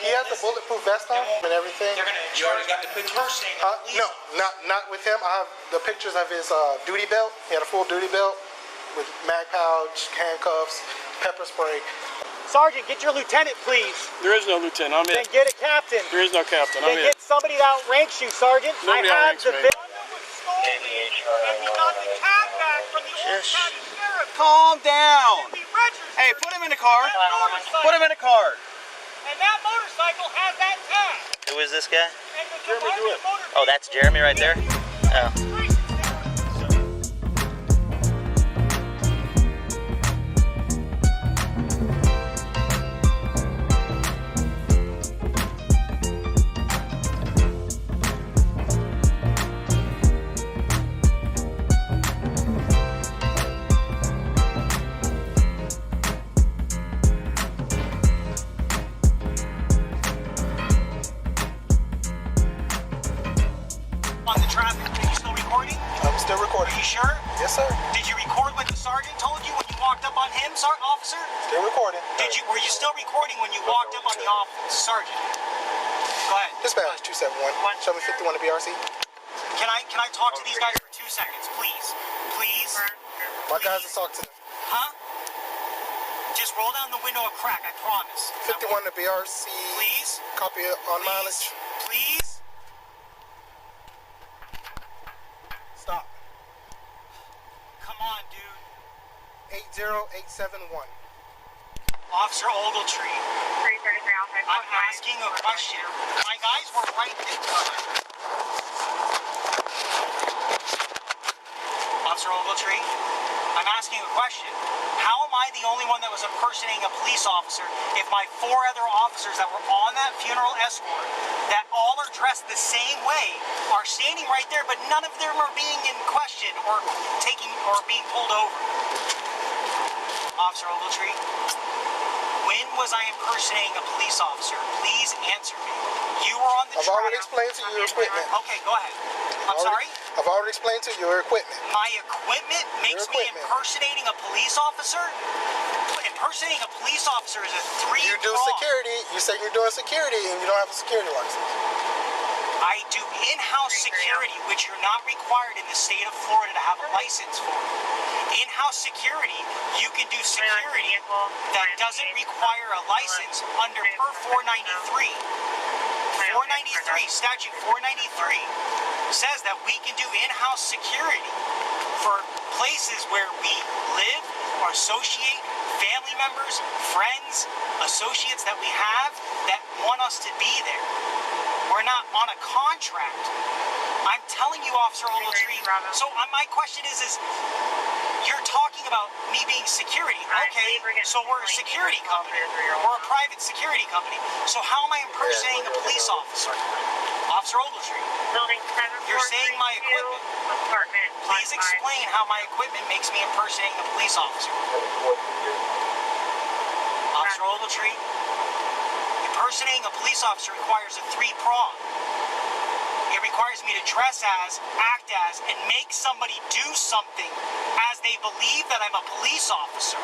He has a bulletproof vest on and everything. They're gonna charge him with impersonating a police. No, not with him. I have the pictures of his duty belt. He had a full duty belt with mag pouch, handcuffs, pepper spray. Sergeant, get your lieutenant, please. There is no lieutenant. I'm Then in. get a captain. There is no captain. Then I'm in. get somebody that outranks you, Sergeant. Nobody I have outranks the me. bill. And we got the cab back from the old county sheriff. Calm down. And we registered. Hey, put him in the car. that motorcycle. Put him in the car. And that motorcycle has that tag. Who is this guy? And the Jeremy Dewitte. Oh, that's Jeremy right there? Oh. On the traffic, are you still recording? I'm still recording. Are you sure? Yes, sir. Did you record what the sergeant told you when you walked up on him, officer? Still recording. Were you still recording when you walked up on the sergeant? Go ahead. Dispatch 271. Show me 51 to BRC. Can I talk to these guys for 2 seconds, please? Please? My guys will talk to them. Huh? Just roll down the window a crack, I promise. 51 to BRC. Please? Copy on mileage. Please? Stop. Come on, dude. 80871. Officer Ogletree. 333 I'm asking a question. My guys were right there. Officer Ogletree, I'm asking a question. How am I the only one that was impersonating a police officer if my 4 other officers that were on that funeral escort, that all are dressed the same way, are standing right there, but none of them are being in question or being pulled over? Officer Ogletree, when was I impersonating a police officer? Please answer me. You were on the I've already explained to you your equipment. Okay, go ahead. I'm sorry? I've already explained to you your equipment. My equipment makes me equipment. impersonating a police officer? Impersonating a police officer is a 3 You do security. You say you're doing security and you don't have a security license. I do in-house security, which you're not required in the state of Florida to have a license for. In-house security, you can do security that doesn't require a license under per 493. 493, statute 493 says that we can do in-house security for places where we live or associate, family members, friends, associates that we have that want us to be there. We're not on a contract. I'm telling you, Officer Ogletree. So my question is you're talking about me being security. Okay, so we're a security company. We're a private security company. So how am I impersonating a police officer? Officer Ogletree, you're saying my equipment. Please explain how my equipment makes me impersonating a police officer. Officer Ogletree, impersonating a police officer requires a 3-prong. It requires me to dress as, act as, and make somebody do something as they believe that I'm a police officer.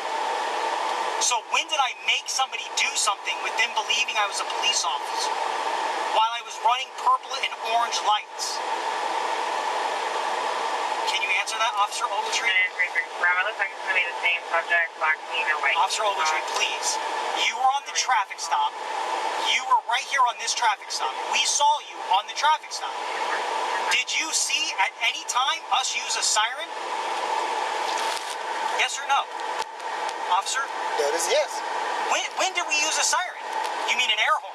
So when did I make somebody do something with them believing I was a police officer while I was running purple and orange lights? Can you answer that, Officer Ogletree? Officer Ogletree, please. You were on the traffic stop. You were right here on this traffic stop. We saw you on the traffic stop. Did you see at any time us use a siren? Yes or no? Officer? That is yes. When did we use a siren? You mean an air horn?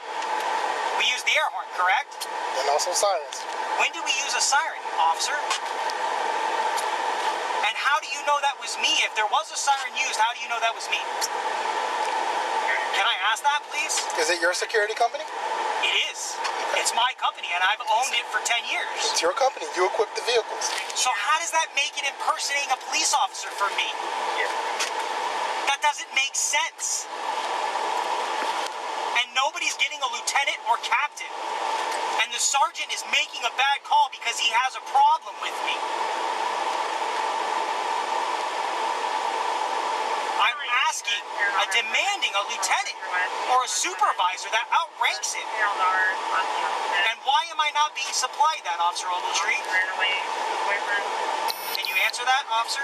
We used the air horn, correct? And also sirens. When did we use a siren, officer? And how do you know that was me? If there was a siren used, how do you know that was me? Can I ask that, please? Is it your security company? It is. It's my company, and I've owned it for 10 years. It's your company. You equip the vehicles. So how does that make it impersonating a police officer for me? That doesn't make sense. And nobody's getting a lieutenant or captain. And the sergeant is making a bad call because he has a problem with me. I'm asking, demanding a lieutenant or a supervisor that outright ranks it. And why am I not being supplied that, Officer Ogletree? Can you answer that, officer?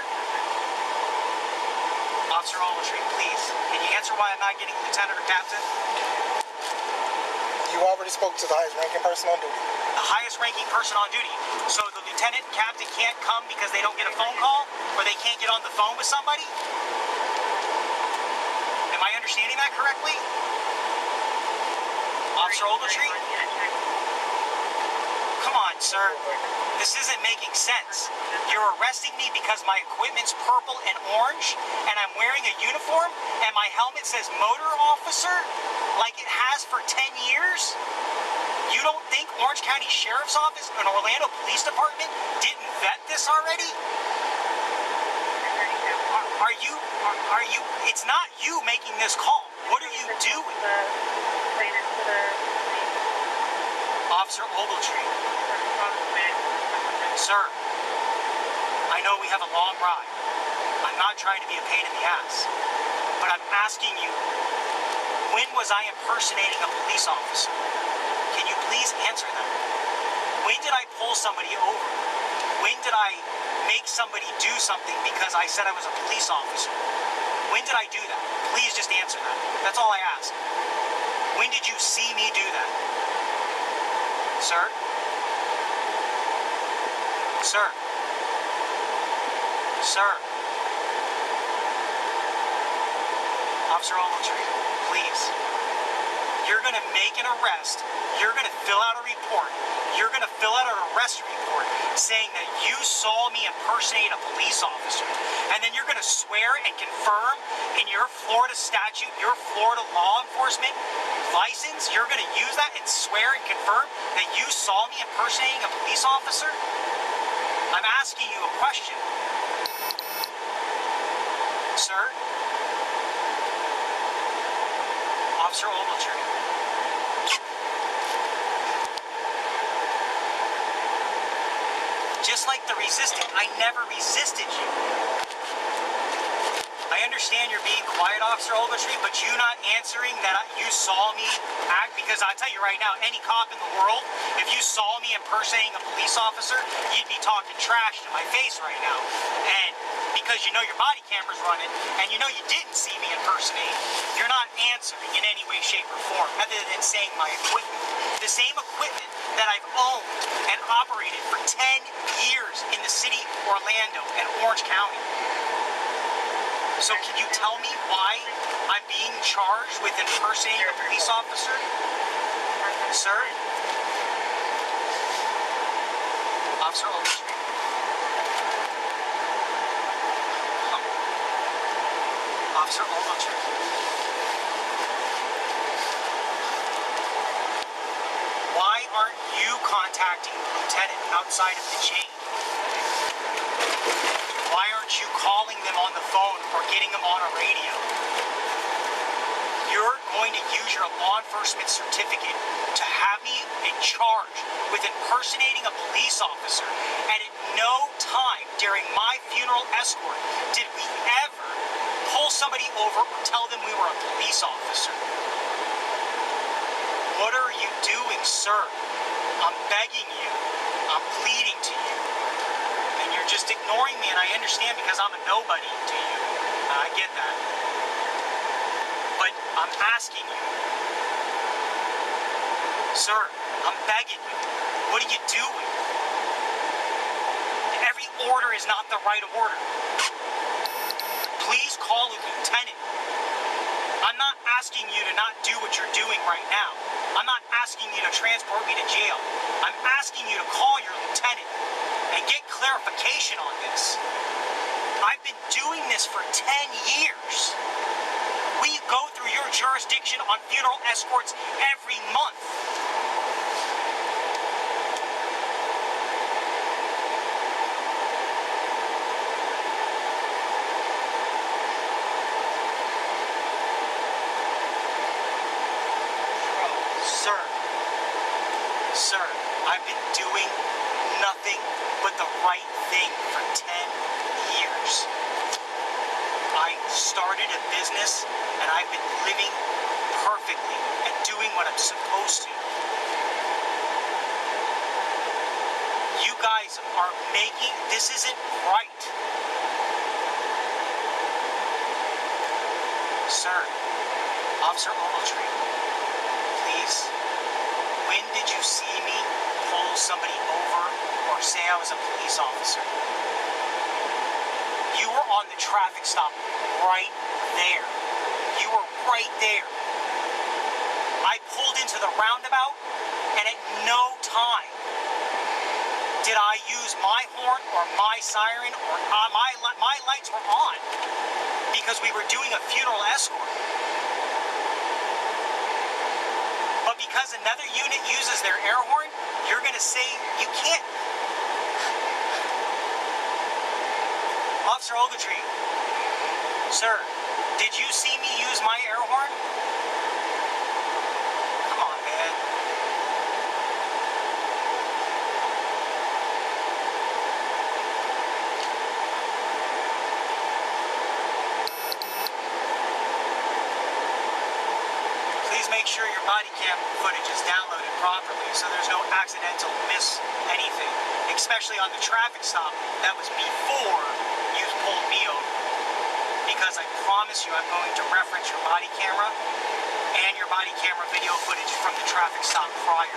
Officer Ogletree, please. Can you answer why I'm not getting lieutenant or captain? You already spoke to the highest ranking person on duty. The highest ranking person on duty. So the lieutenant and captain can't come because they don't get a phone call? Or they can't get on the phone with somebody? Am I understanding that correctly? Officer Ogletree? Come on, sir. This isn't making sense. You're arresting me because my equipment's purple and orange, and I'm wearing a uniform, and my helmet says motor officer, like it has for 10 years? You don't think Orange County Sheriff's Office and Orlando Police Department didn't vet this already? Are you, it's not you making this call. What are you doing? Officer Ogletree. Sir, I know we have a long ride. I'm not trying to be a pain in the ass, but I'm asking you, when was I impersonating a police officer? Can you please answer that? When did I pull somebody over? When did I make somebody do something because I said I was a police officer? When did I do that? Please just answer that. That's all I ask. When did you see me do that? Sir? Sir? Sir? Officer Ogletree, please. You're gonna make an arrest. You're gonna fill out a report. You're gonna fill out an arrest report saying that you saw me impersonate a police officer. And then you're gonna swear and confirm in your Florida statute, your Florida law enforcement license, you're gonna use that and swear and confirm that you saw me impersonating a police officer? I'm asking you a question. Sir? Officer Ogletree. Just like the resisting, I never resisted you. I understand you're being quiet, Officer Ogletree, but you not answering that you saw me act, because I'll tell you right now, any cop in the world, if you saw me impersonating a police officer, you'd be talking trash to my face right now. And because you know your body camera's running, and you know you didn't see me impersonate, you're not answering in any way, shape, or form, other than saying my equipment. The same equipment that I've owned and operated for 10 years in the city of Orlando and Orange County. So can you tell me why I'm being charged with impersonating a police officer? Sir? Officer Ogletree. Officer Ogletree. Why aren't you contacting the lieutenant outside of the chain? Why aren't you calling them on the phone or getting them on a radio? You're going to use your law enforcement certificate to have me in charge with impersonating a police officer, and at no time during my funeral escort did we ever pull somebody over or tell them we were a police officer. What are you doing, sir? I'm begging you. I'm pleading to you. And you're just ignoring me, and I understand because I'm a nobody to you. I get that. But I'm asking you. Sir, I'm begging you. What are you doing? Every order is not the right order. Please call a lieutenant. I'm not asking you to not do what you're doing right now. I'm not asking you to transport me to jail. I'm asking you to call your lieutenant and get clarification on this. I've been doing this for 10 years. We go through your jurisdiction on funeral escorts every month. Sir, I've been doing nothing but the right thing for 10 years. I started a business and I've been living perfectly and doing what I'm supposed to. You guys are making, this isn't right. Sir, Officer Ogletree, please, when did you see me pull somebody over or say I was a police officer? You were on the traffic stop right there. You were right there. I pulled into the roundabout, and at no time did I use my horn or my siren or my lights were on because we were doing a funeral escort. But because another unit uses their air horn, you're going to say you can't. Officer Ogletree, sir, did you see me use my air horn? Come on, man. Please make sure your body cam footage is downloaded properly so there's no accidental miss anything, especially on the traffic stop. That was before you pulled me over. Because I promise you I'm going to reference your body camera and your body camera video footage from the traffic stop prior.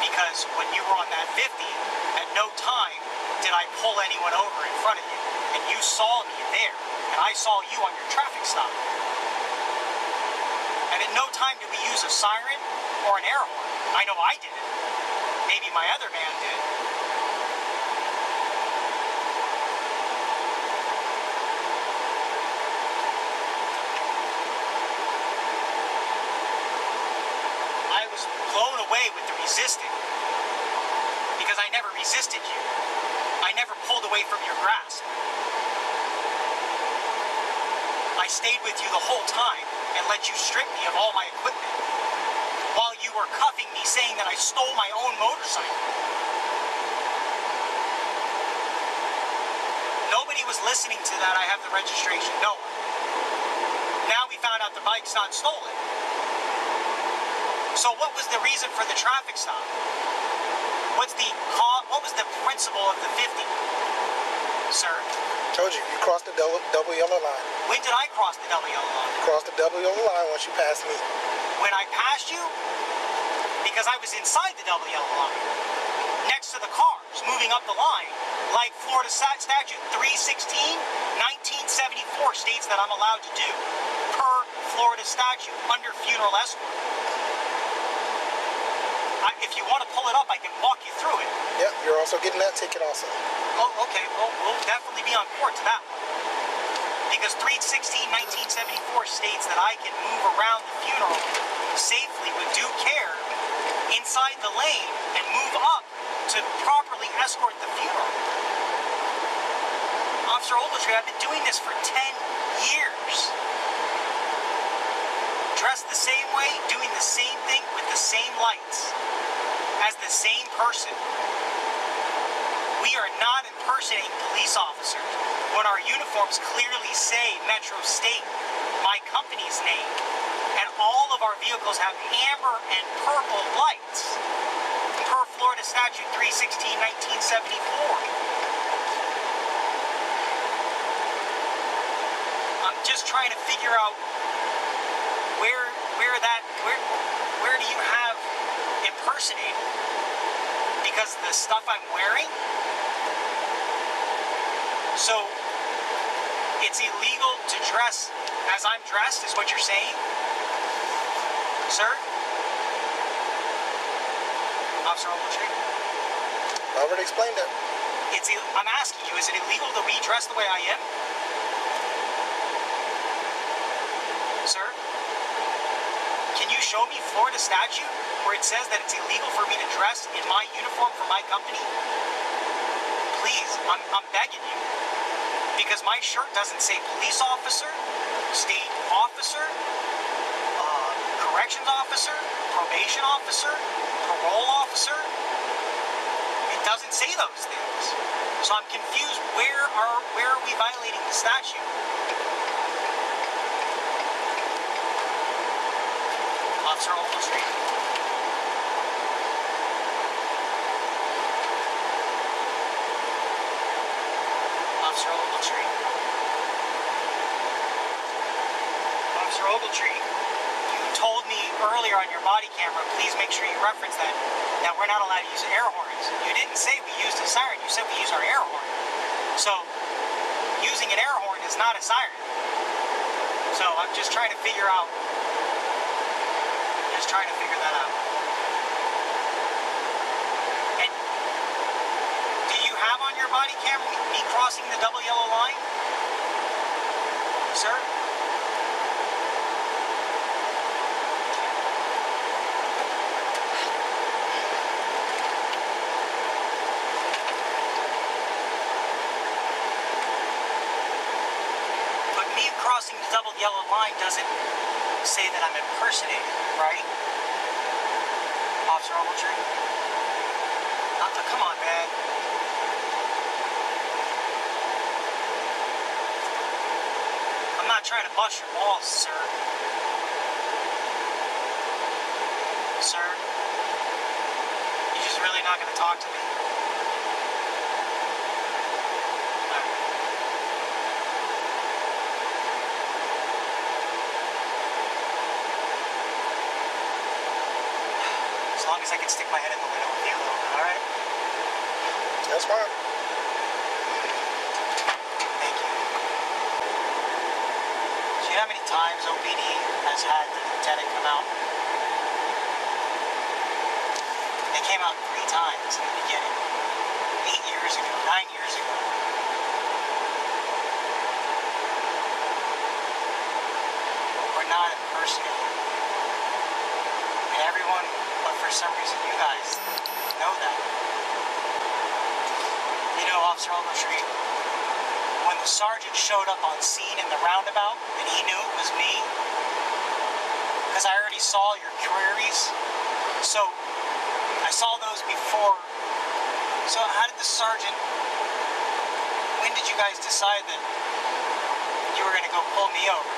Because when you were on that 50, at no time did I pull anyone over in front of you. And you saw me there, and I saw you on your traffic stop. And at no time did we use a siren or an air horn. I know I didn't. Maybe my other man did. I was blown away with the resisting because I never resisted you. I never pulled away from your grasp. I stayed with you the whole time and let you strip me of all my equipment while you were cuffing me saying that I stole my own motorcycle. Nobody was listening to that. I have the registration. No one. Now we found out the bike's not stolen. So what was the reason for the traffic stop? What was the principle of the 50, sir? Told you, you crossed the double yellow line. When did I cross the double yellow line? You crossed the double yellow line once you passed me. When I passed you? Because I was inside the double yellow line, next to the cars, moving up the line, like Florida Statute 316, 1974 states that I'm allowed to do, per Florida statute, under funeral escort. If you want to pull it up, I can walk you through it. Yep, you're also getting that ticket also. Oh, okay. Well, we'll definitely be on board to that one. Because 316, 1974 states that I can move around the funeral safely with due care inside the lane and move up to properly escort the funeral. Officer Ogletree, I've been doing this for 10 years. Dressed the same way, doing the same thing with the same lights, as the same person. We are not impersonating police officers when our uniforms clearly say Metro State, my company's name, and all of our vehicles have amber and purple lights, per Florida Statute 316, 1974. I'm just trying to figure out where do you have impersonated? Because the stuff I'm wearing? So, it's illegal to dress as I'm dressed, is what you're saying? Sir? Officer Ogletree? I already explained that. I'm asking you, is it illegal that we dress the way I am? Sir? Can you show me Florida statute where it says that it's illegal for me to dress in my uniform for my company? Please, I'm begging you. Because my shirt doesn't say police officer, state officer, corrections officer, probation officer, parole officer. It doesn't say those things. So I'm confused. Where are we violating the statute? Ogletree, you told me earlier on your body camera, please make sure you reference that we're not allowed to use air horns. You didn't say we used a siren, you said we use our air horn. So, using an air horn is not a siren. So, I'm just trying to figure out, that out. And do you have on your body camera me crossing the double yellow line? Sir? But me crossing the double yellow line doesn't say that I'm impersonating, right? Officer Ogletree? Come on, man. I'm not trying to bust your balls, sir. Sir? You're just really not going to talk to me? As long as I can stick my head in the window with you a little bit, alright? That's fine. Thank you. Do you know how many times OPD has had the lieutenant come out? They came out 3 times in the beginning. 8 years ago, 9 years ago. We're not impersonating. And everyone, but for some reason you guys know that. You know, Officer Ogletree, when the sergeant showed up on scene in the roundabout and he knew it was me, because I already saw your queries, so I saw those before. So how did the sergeant, when did you guys decide that you were going to go pull me over?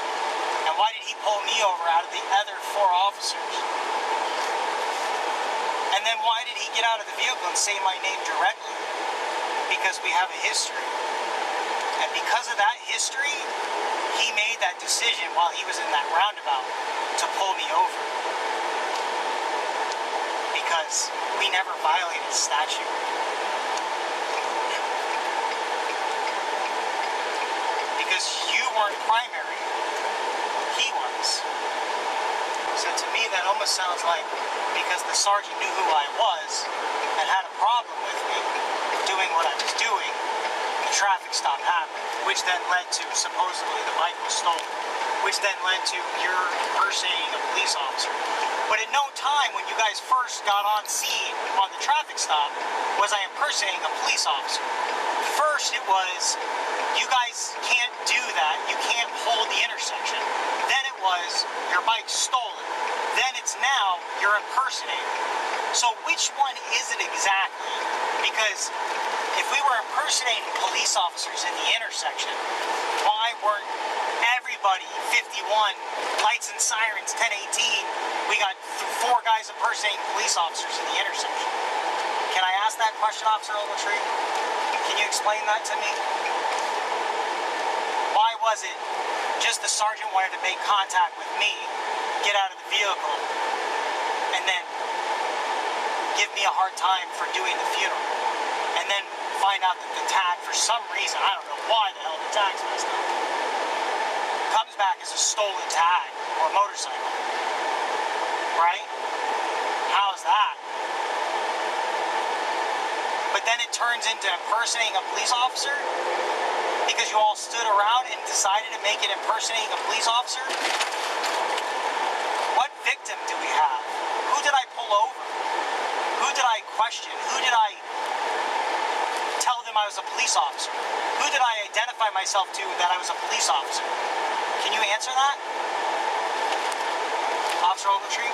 And why did he pull me over out of the other 4 officers? And then why did he get out of the vehicle and say my name directly? Because we have a history. And because of that history, he made that decision while he was in that roundabout to pull me over. Because we never violated statute. Because you weren't primary, he was. So to me that almost sounds like because the sergeant knew who I was and had a problem with me doing what I was doing, the traffic stop happened, which then led to supposedly the bike was stolen, which then led to your impersonating a police officer. But at no time when you guys first got on scene on the traffic stop was I impersonating a police officer. First it was, you guys can't do that, you can't hold the intersection. Then it was, your bike's stolen. Then it's now, you're impersonating. So which one is it exactly? Because if we were impersonating police officers in the intersection, why weren't everybody 51 lights and sirens 1018? We got 4 guys impersonating police officers in the intersection. Can I ask that question, Officer Ogletree? Can you explain that to me? Why was it just the sergeant wanted to make contact with me, get out of the vehicle, and then give me a hard time for doing the funeral, and then find out that the tag, for some reason, I don't know why the hell the tag's messed up, comes back as a stolen tag or a motorcycle, right? How's that? But then it turns into impersonating a police officer because you all stood around and decided to make it impersonating a police officer? What victim do we have? Who did I pull over? Who did I question? Who did I tell them I was a police officer? Who did I identify myself to that I was a police officer? Can you answer that? Officer Ogletree?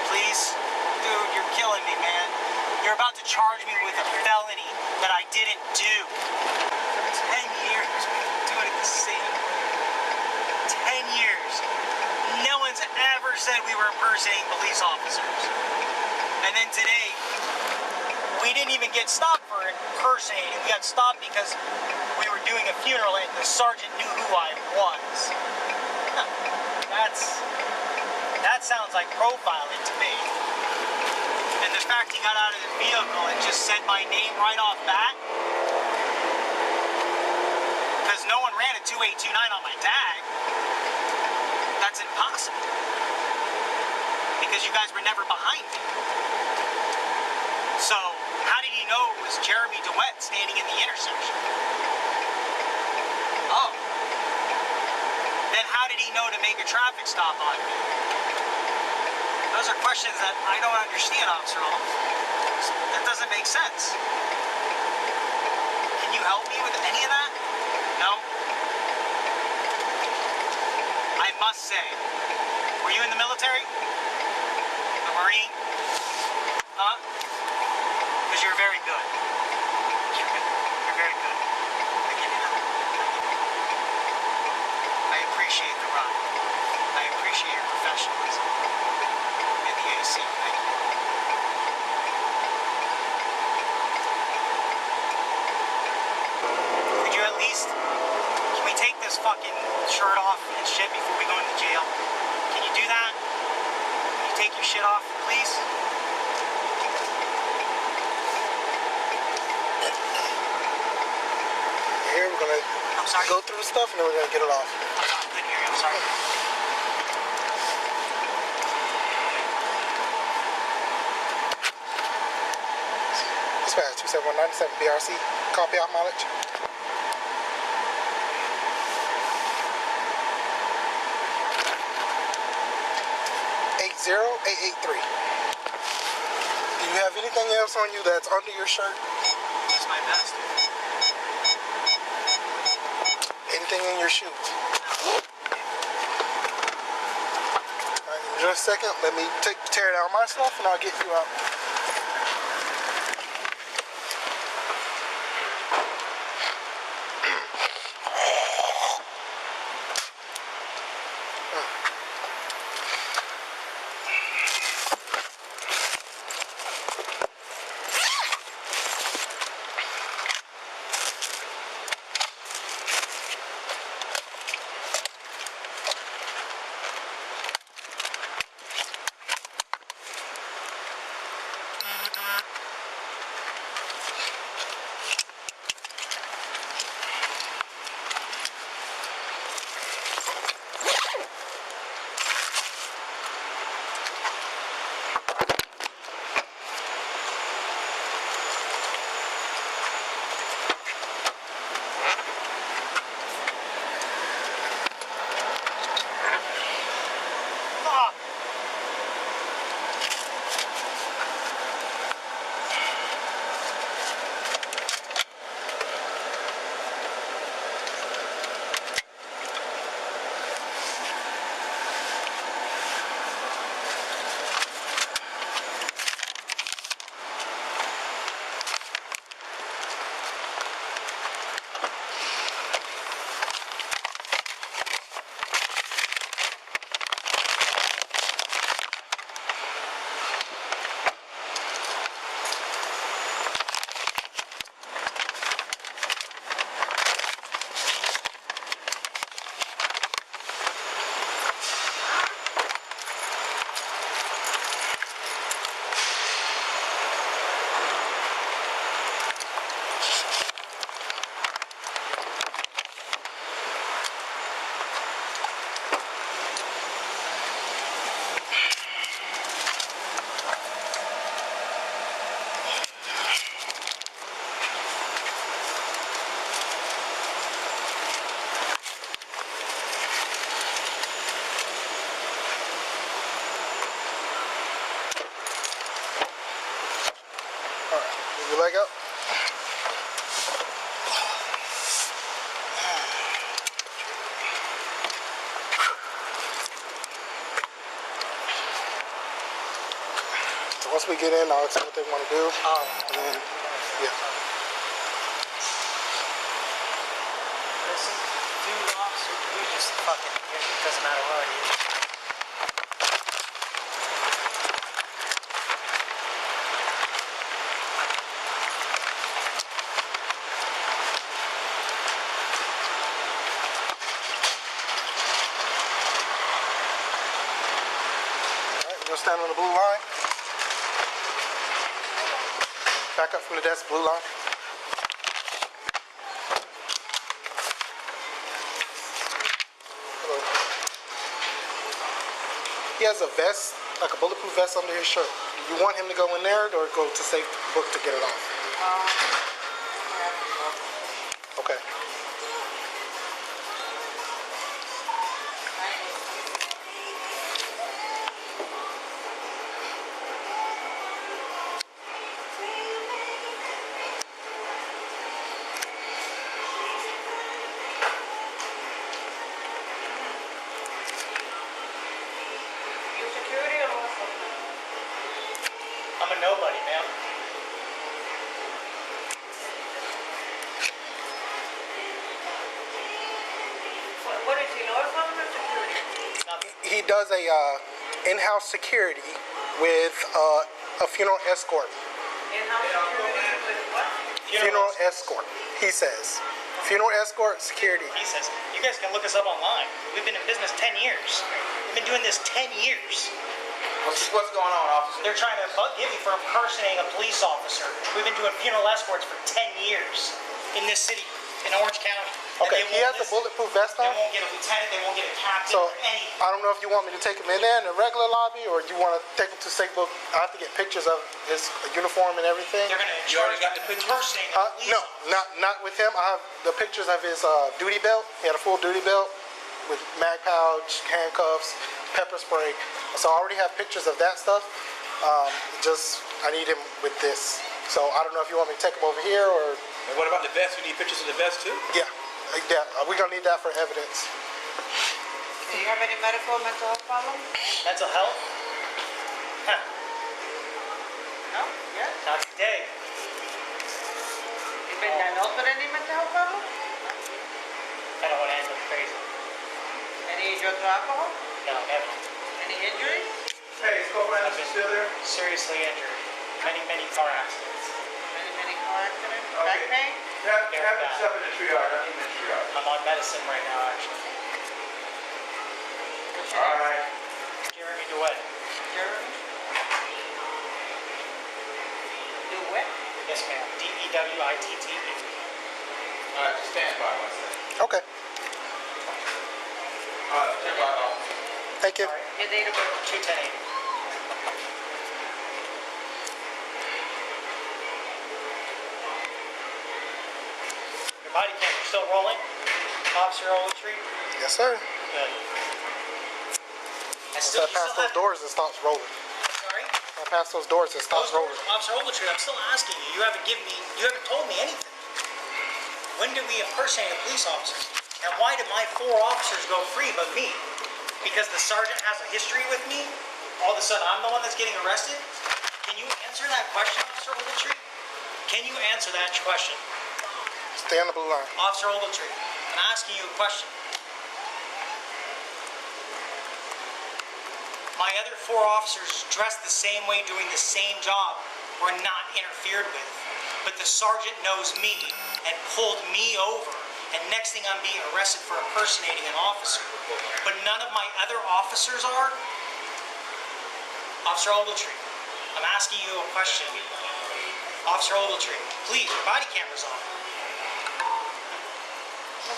Please? Dude, you're killing me, man. You're about to charge me with a felony that I didn't do. For 10 years, we've been doing it the same. 10 years. No one's ever said we were impersonating police officers. And then today, We didn't even get stopped for impersonating. We got stopped because we were doing a funeral and the sergeant knew who I was. That sounds like profiling to me. And the fact he got out of the vehicle and just said my name right off bat, because no one ran a 2829 on my tag. That's impossible. Because you guys were never behind me. So, how did he know it was Jeremy Dewitte standing in the intersection? Oh. Then how did he know to make a traffic stop on me? Those are questions that I don't understand, Officer Hall. That doesn't make sense. Can you help me with any of that? No? I must say, were you in the military? A Marine? Huh? Because you're very good. You're very good. I give you that. I appreciate the run. I appreciate your professionalism. And the AC, thank you. Could you at least, can we take this fucking shirt off and shit before we go into jail? Can you do that? Can you take your shit off, please? Here we're gonna go through stuff and then we're gonna get it off. I couldn't hear you, I'm sorry. Dispatch 27197 BRC. Copy out mileage. 80883. Do you have anything else on you that's under your shirt? Just my vest. Anything in your shoes? Alright, in just a second, let me tear down my stuff and I'll get you out. Your leg up. So once we get in, I'll explain what they want to do. And then, yeah. Listen, dude, officer, you just fucking, it doesn't matter what it is. You'll stand on the blue line. Back up from the desk, blue line. Hello. He has a vest, like a bulletproof vest under his shirt. Do you want him to go in there or go to safe book to get it off? Okay. I'm a nobody, ma'am. What is he, law enforcement or security? He does a in-house security with a funeral escort. In-house security with what? Funeral escort, he says. Funeral escort security. He says, you guys can look us up online. We've been in business 10 years. We've been doing this 10 years. What's going on, officer? They're trying to get me for impersonating a police officer. We've been doing funeral escorts for 10 years in this city, in Orange County. And Okay, they he won't has a listen. bulletproof vest They on. won't get a lieutenant, they won't get a captain So or anything. I don't know if you want me to take him in there in the regular lobby or you want to take him to safe book. I have to get pictures of his uniform and everything. They're gonna You already got the picture? impersonating a police No, officer. not with him. I have the pictures of his duty belt. He had a full duty belt with mag pouch, handcuffs, pepper spray. So I already have pictures of that stuff. I need him with this. So I don't know if you want me to take him over here or And what about the vest? We need pictures of the vest too? yeah, we're gonna need that for evidence. Do you have any medical or mental health problems? Mental health? Huh, No? Yes? not today. You been diagnosed with any mental health problems? I don't want to end up crazy. Any drugs or alcohol? No, never. Any injuries? Hey, is Corporal I've Anderson been still there? seriously injured. Many car accidents. Many car accidents? Back pain? Have him step in the triage. I need him in the triage. I'm on medicine right now, actually. What's your All name? right. Jeremy Dewitte. Jeremy? Dewitte? Yes, ma'am. Dewitte. All right, just stand by one second. Okay, Stand by, officer. thank you. Your date of birth? 21080. Your body camera still rolling? Officer Ogletree? Yes, sir. Good. Once I pass those doors, it stops rolling. Sorry? I pass those doors, it stops rolling. Officer Ogletree, I'm still asking you. You haven't told me anything. When did we impersonate a police officer? And why did my 4 officers go free but me? Because the sergeant has a history with me? All of a sudden I'm the one that's getting arrested? Can you answer that question, Officer Ogletree? Can you answer that question? Stay on the blue line. Officer Ogletree, I'm asking you a question. My other 4 officers dressed the same way doing the same job were not interfered with. But the sergeant knows me and pulled me over, and next thing I'm being arrested for impersonating an officer. But none of my other officers are. Officer Ogletree, I'm asking you a question. Officer Ogletree, please, your body camera's on.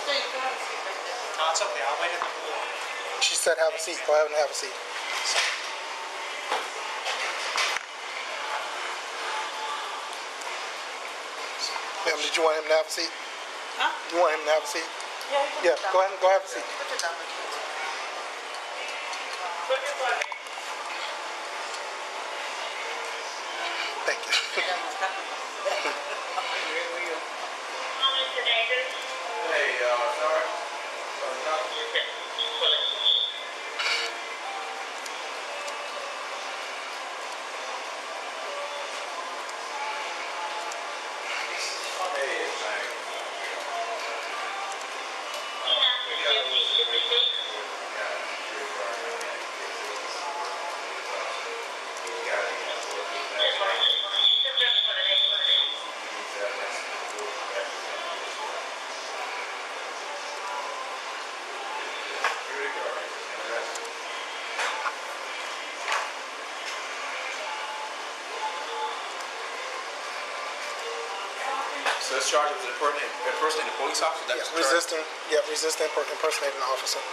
Okay, you can have a seat right there. No, it's okay, I'll wait at the pool. She said have a seat. Go ahead and have a seat. Ma'am, did you want him to have a seat? Huh? You want him to have a seat? Yeah, you can Yeah, sit down. go ahead and go have a seat. Put it down, please. Thank you. Hey, sorry. What's charged with impersonating a police officer? That's the charge? Resisting impersonating an officer.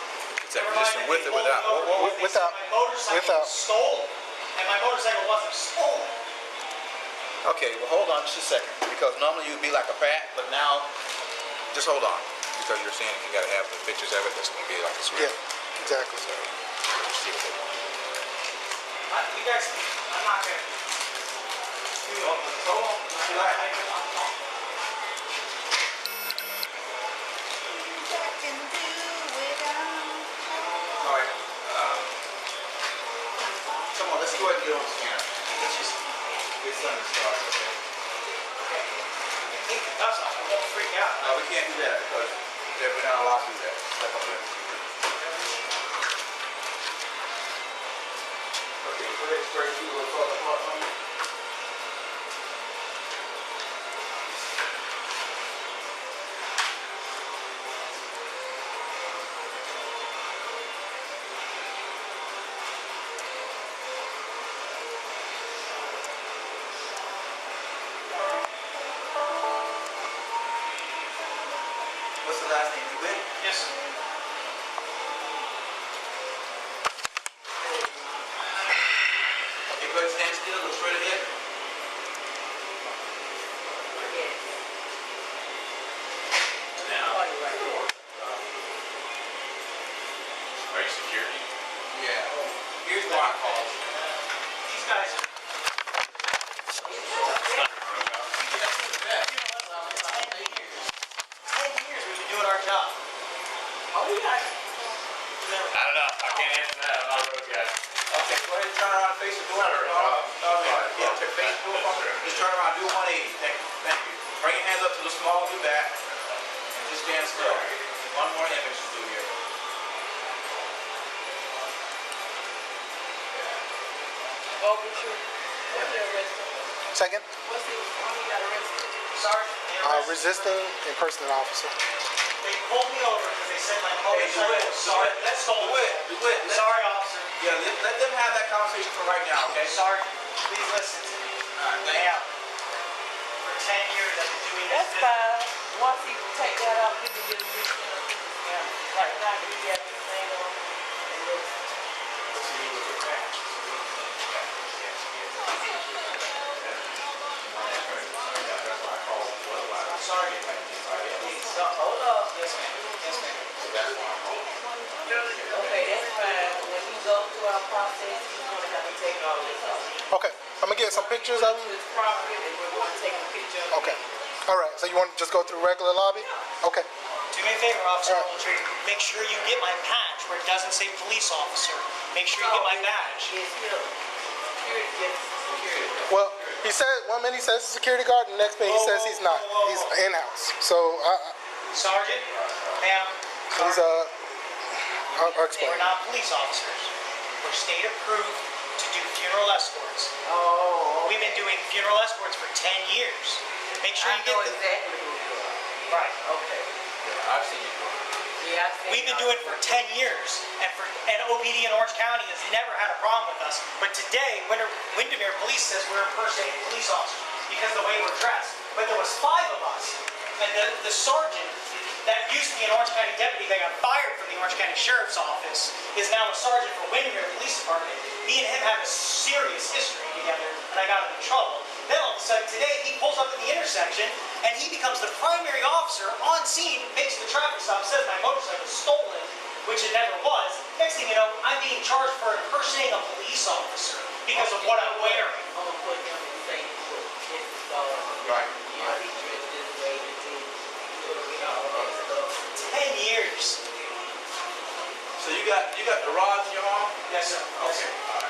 Is that resisting with or without? Without. My motorcycle Without. was stolen, and my motorcycle wasn't stolen. Okay, well, hold on just a second. Because normally you'd be like a pat, but now, just hold on. Because you're saying if you got to have the pictures of it, that's going to be like a swear. Yeah, exactly. So, let's see what they want. You guys, I'm not gonna. Hold on. All right. Come on, let's go ahead and get on the scanner. Let's just get something started, okay? Take the cuffs off, I won't freak out. No, we can't do that because we're not allowed to do that. Step up there. Okay, go ahead, straight through a little further apart from you. What's the last name? Dewitte? Yes, sir. Okay, go ahead, stand still, look straight ahead. Are you security? Yeah. Here's why I called you. These guys are. 10 years we've been doing our job. How are you guys? I don't know. I can't answer that. I'm not a road guy. Okay, go ahead and turn around and face the door. Yeah, face the door from there. Just turn around, do a 180. Thank you. Thank you. Bring your hands up to the small of your back. And just stand still. One more image to do here. Ogletree. What's the arrest? Second, What's the, how you got arrested? Sergeant, they arrested resisting impersonating an officer. They pulled me over because they said my motorcycle was stolen. Let's go. Dewitte. Sorry, officer. Yeah, let them have that conversation for right now, okay? Sergeant, please listen to me. All right, thank you. Ma'am, for 10 years I've been doing this That's business. fine. Once you take that off, you can get a new skin. Right now, you got this thing on. And it's Sergeant, please stop. hold up. Yes, ma'am. Yes, ma'am. Okay, that's fine. When you go through our process, you're gonna have to take all this off. Okay, I'm gonna get some pictures of him. This property, and we're gonna take a picture of it. Okay. All right. So you want to just go through regular lobby? Okay. Do me a favor, Officer Ogletree. Make sure you get my patch where it doesn't say police officer. Make sure you get my badge. It's him. Security gets security. Well, he said one minute he says he's a security guard, and the next minute he says he's not. He's in-house. So Sergeant, ma'am, he's I'll explain. we're not police officers. We're state approved to do funeral escorts. Oh, We've been doing funeral escorts for 10 years. Make sure I you get know the exactly who you are. right. Okay. I've seen you do it. Yeah, I've seen We've been all doing it for 10 years, and OPD in Orange County has never had a problem with us. But today, Windermere Police says we're impersonating police officers because of the way we're dressed. But there was 5 of us, and the sergeant that used to be an Orange County deputy that got fired from the Orange County Sheriff's Office is now a sergeant for Windermere Police Department. Me and him have a serious history together, and I got him in trouble. Then all of a sudden today, he pulls up at the intersection, and he becomes the primary officer on scene, makes the traffic stop, says my motorcycle was stolen, which it never was. Next thing you know, I'm being charged for impersonating a police officer because of what I'm wearing. I'm gonna put him in the same book. This is all. Right. You know, he dressed this way, this is, you know, all that stuff. 10 years. So you got the rods in your arm? Yes, sir. Yes, Okay. sir. All right.